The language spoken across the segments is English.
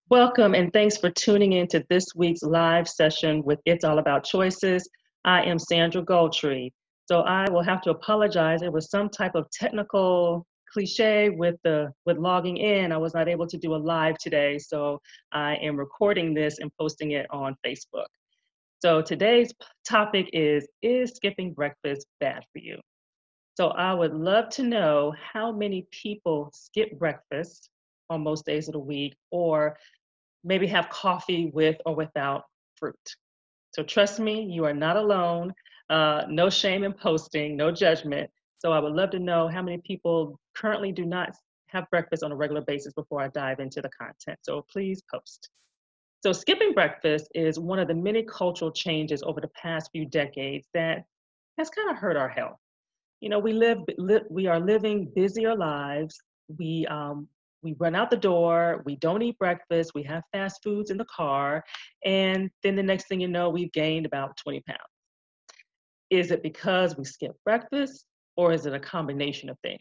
Welcome and thanks for tuning in to this week's live session with It's All About Choices. I am Sandra Goldtree. So I will have to apologize. It was some type of technical cliche with logging in. I was not able to do a live today, so I am recording this and posting it on Facebook. So today's topic is skipping breakfast bad for you? So I would love to know how many people skip breakfast on most days of the week, or maybe have coffee with or without fruit. So trust me, you are not alone. No shame in posting, no judgment. So I would love to know how many people currently do not have breakfast on a regular basis before I dive into the content. So please post. So skipping breakfast is one of the many cultural changes over the past few decades that has kind of hurt our health. You know, we are living busier lives. We run out the door. We don't eat breakfast. We have fast foods in the car, and then the next thing you know, we've gained about 20 pounds. Is it because we skipped breakfast, or is it a combination of things?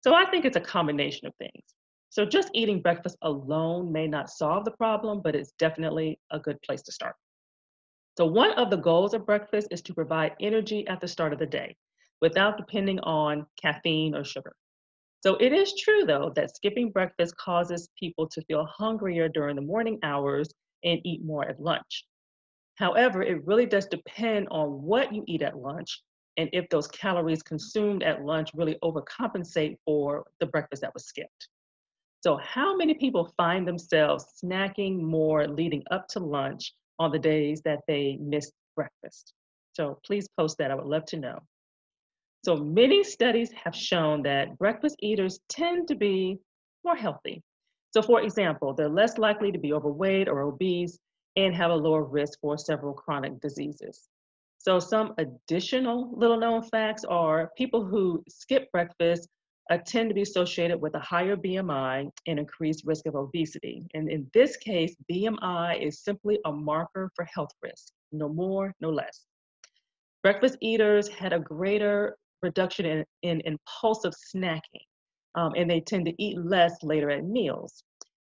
So I think it's a combination of things. So just eating breakfast alone may not solve the problem, but it's definitely a good place to start. So, one of the goals of breakfast is to provide energy at the start of the day without depending on caffeine or sugar. So, it is true, though, that skipping breakfast causes people to feel hungrier during the morning hours and eat more at lunch. However, it really does depend on what you eat at lunch and if those calories consumed at lunch really overcompensate for the breakfast that was skipped. So, how many people find themselves snacking more leading up to lunch on the days that they missed breakfast? So, please post that. I would love to know. So, many studies have shown that breakfast eaters tend to be more healthy. So, for example, they're less likely to be overweight or obese and have a lower risk for several chronic diseases. So, some additional little known facts are people who skip breakfast tend to be associated with a higher BMI and increased risk of obesity. And in this case, BMI is simply a marker for health risk, no more, no less. Breakfast eaters had a greater reduction in impulsive snacking, and they tend to eat less later at meals.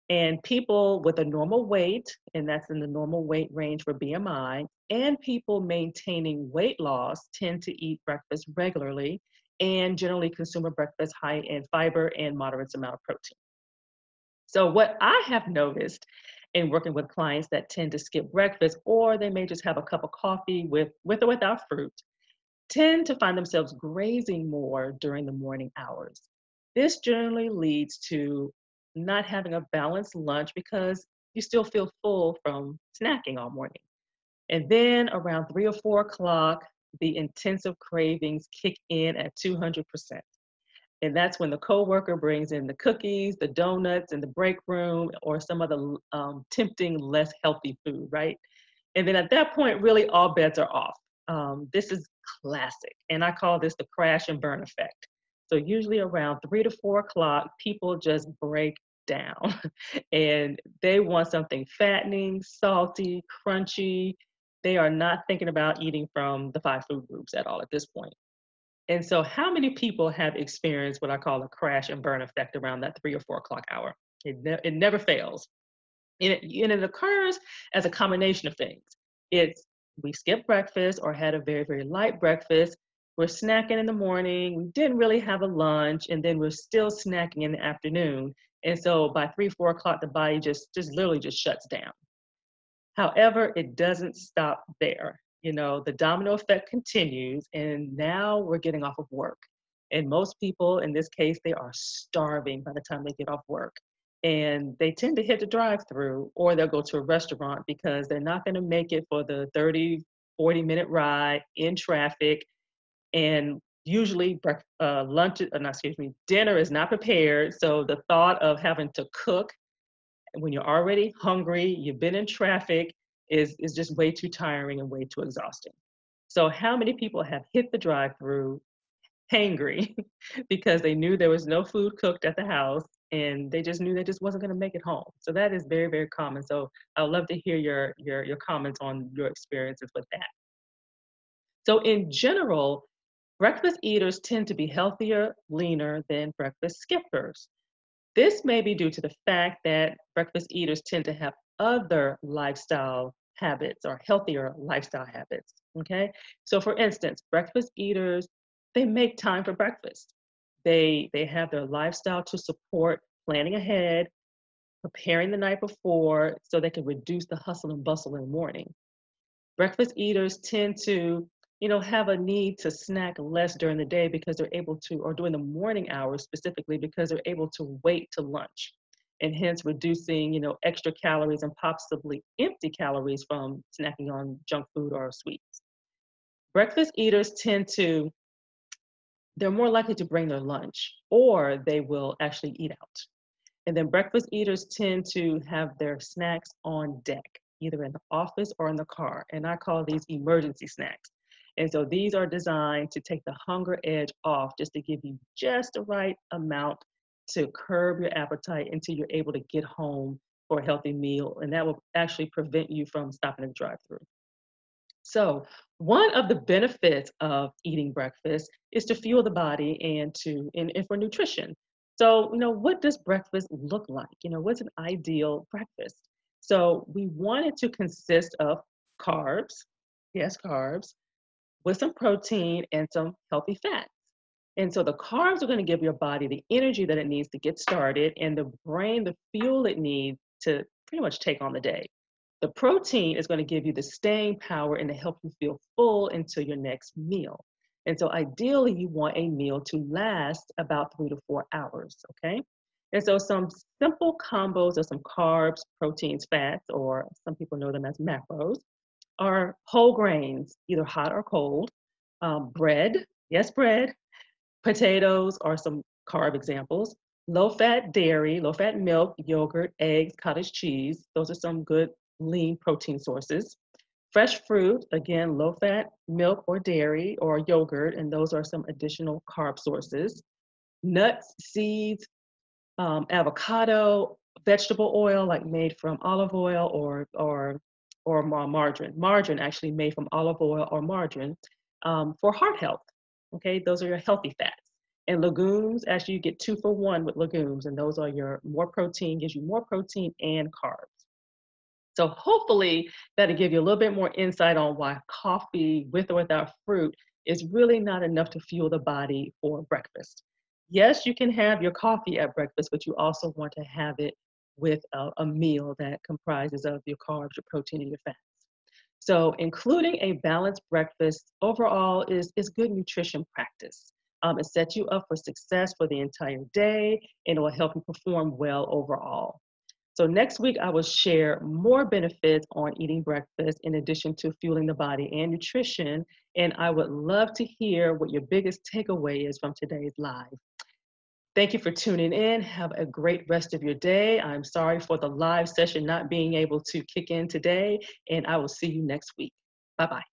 And people with a normal weight, and that's in the normal weight range for BMI, and people maintaining weight loss tend to eat breakfast regularly and generally consume a breakfast high in fiber and moderate amount of protein. So what I have noticed in working with clients that tend to skip breakfast, or they may just have a cup of coffee with or without fruit, tend to find themselves grazing more during the morning hours. This generally leads to not having a balanced lunch because you still feel full from snacking all morning. And then around 3 or 4 o'clock, the intensive cravings kick in at 200%. And that's when the coworker brings in the cookies, the donuts in the break room, or some of the tempting, less healthy food, right? And then at that point, really all bets are off. This is classic, and I call this the crash and burn effect. So usually around 3 to 4 o'clock, people just break down and they want something fattening, salty, crunchy. They are not thinking about eating from the five food groups at all at this point. And so, how many people have experienced what I call a crash and burn effect around that 3 or 4 o'clock hour? It never fails. And it occurs as a combination of things. It's we skipped breakfast or had a very, very light breakfast. We're snacking in the morning. We didn't really have a lunch, and then we're still snacking in the afternoon. And so by 3, 4 o'clock, the body just literally just shuts down. However, it doesn't stop there. You know, the domino effect continues, and now we're getting off of work. And most people, in this case, they are starving by the time they get off work. And they tend to hit the drive through or they'll go to a restaurant because they're not going to make it for the 30, 40-minute ride in traffic. And usually, lunch, not, excuse me, dinner is not prepared. So the thought of having to cook when you're already hungry, you've been in traffic, is just way too tiring and way too exhausting. So how many people have hit the drive-through hangry because they knew there was no food cooked at the house and they just knew they just wasn't going to make it home? So that is very, very common. So I would love to hear your comments on your experiences with that. So in general, breakfast eaters tend to be healthier, leaner than breakfast skippers. This may be due to the fact that breakfast eaters tend to have other lifestyle habits or healthier lifestyle habits. Okay. So for instance, breakfast eaters, they make time for breakfast. They have their lifestyle to support planning ahead, preparing the night before so they can reduce the hustle and bustle in the morning. Breakfast eaters tend to, have a need to snack less during the day because they're able to, or during the morning hours specifically, because they're able to wait to lunch and hence reducing, extra calories and possibly empty calories from snacking on junk food or sweets. Breakfast eaters they're more likely to bring their lunch or they will actually eat out. And then breakfast eaters tend to have their snacks on deck, either in the office or in the car. And I call these emergency snacks. And so these are designed to take the hunger edge off, just to give you just the right amount to curb your appetite until you're able to get home for a healthy meal. And that will actually prevent you from stopping at the drive-through. So one of the benefits of eating breakfast is to fuel the body and for nutrition. So, what does breakfast look like? What's an ideal breakfast? So we want it to consist of carbs, yes, carbs, with some protein and some healthy fats. And so the carbs are going to give your body the energy that it needs to get started, and the brain the fuel it needs to pretty much take on the day. The protein is going to give you the staying power and to help you feel full until your next meal. And so ideally, you want a meal to last about 3 to 4 hours, okay? And so some simple combos of some carbs, proteins, fats, or some people know them as macros, are whole grains, either hot or cold, bread, yes, bread, potatoes are some carb examples. Low fat dairy, low fat milk, yogurt, eggs, cottage cheese. Those are some good lean protein sources. Fresh fruit, again, low fat milk or dairy or yogurt, and those are some additional carb sources. Nuts, seeds, avocado, vegetable oil like made from olive oil or margarine. Margarine actually made from olive oil or margarine for heart health. Okay, those are your healthy fats. And legumes, actually, you get 2 for 1 with legumes, and those are your more protein, gives you more protein and carbs. So hopefully that'll give you a little bit more insight on why coffee with or without fruit is really not enough to fuel the body for breakfast. Yes, you can have your coffee at breakfast, but you also want to have it with a meal that comprises of your carbs, your protein, and your fats. So including a balanced breakfast overall is good nutrition practice. It sets you up for success for the entire day, and it will help you perform well overall. So next week, I will share more benefits on eating breakfast in addition to fueling the body and nutrition. And I would love to hear what your biggest takeaway is from today's live. Thank you for tuning in. Have a great rest of your day. I'm sorry for the live session not being able to kick in today, and I will see you next week. Bye-bye.